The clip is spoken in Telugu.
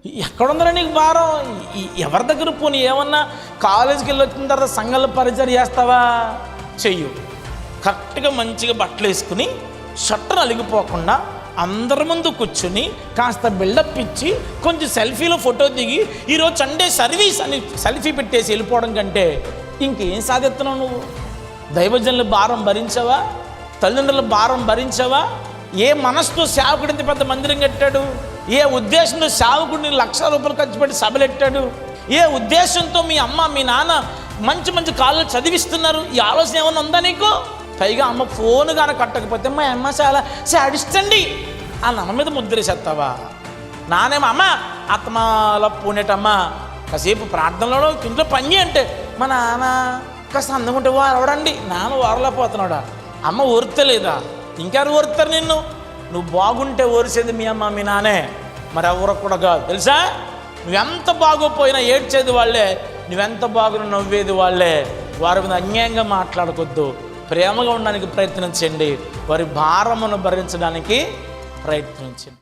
ఎక్కడుందిరా నీకు భారం? ఎవరి దగ్గర పోనీ ఏమన్నా కాలేజీకి వెళ్ళి వచ్చిన తర్వాత సంఘాల పరిచయం చేస్తావా? చెయ్యు. కరెక్ట్గా మంచిగా బట్టలు వేసుకుని షట్టర్ అలిగిపోకుండా అందరి ముందు కూర్చుని కాస్త బిల్డప్ ఇచ్చి కొంచెం సెల్ఫీలో ఫోటో దిగి ఈరోజు సండే సర్వీస్ అని సెల్ఫీ పెట్టేసి వెళ్ళిపోవడం కంటే ఇంకేం సాధిస్తున్నావు నువ్వు? దైవజనుల భారం భరించవా? తల్లిదండ్రుల భారం భరించవా? ఏ మనసుతో సేవకుడు ఇంత పెద్ద మందిరం కట్టాడు? ఏ ఉద్దేశంతో సేవకుడిని ₹1,00,000 ఖర్చు పెట్టి సభలెట్టాడు? ఏ ఉద్దేశంతో మీ అమ్మ మీ నాన్న మంచి మంచి కాళ్ళు చదివిస్తున్నారు? ఈ ఆలోచన ఏమైనా ఉందా నీకు? పైగా అమ్మ ఫోన్ కానీ కట్టకపోతే మా అమ్మ చాలా సాడిస్టండి ఆ నాన్న మీద ముద్రేసేస్తావా? నానేమో అమ్మ ఆత్మల పూనేటమ్మా కాసేపు ప్రార్థనలో ఇంట్లో పని అంటే మా నాన్న కాస్త అందుకుంటే వారవడండి, నాన్న వారలేకపోతున్నాడా? అమ్మ ఓర్తలేదా? ఇంకెవరు ఓరుతారు నిన్ను? నువ్వు బాగుంటే ఓరిసేది మీ అమ్మ మీ నానే, మరి ఎవరు కూడా కాదు తెలుసా? నువ్వెంత బాగోపోయినా ఏడ్చేది వాళ్ళే, నువ్వెంత బాగున్నా నవ్వేది వాళ్ళే. వారి మీద అన్యాయంగా మాట్లాడకొద్దు, ప్రేమగా ఉండడానికి ప్రయత్నించండి, వారి భారమును భరించడానికి ప్రయత్నించండి.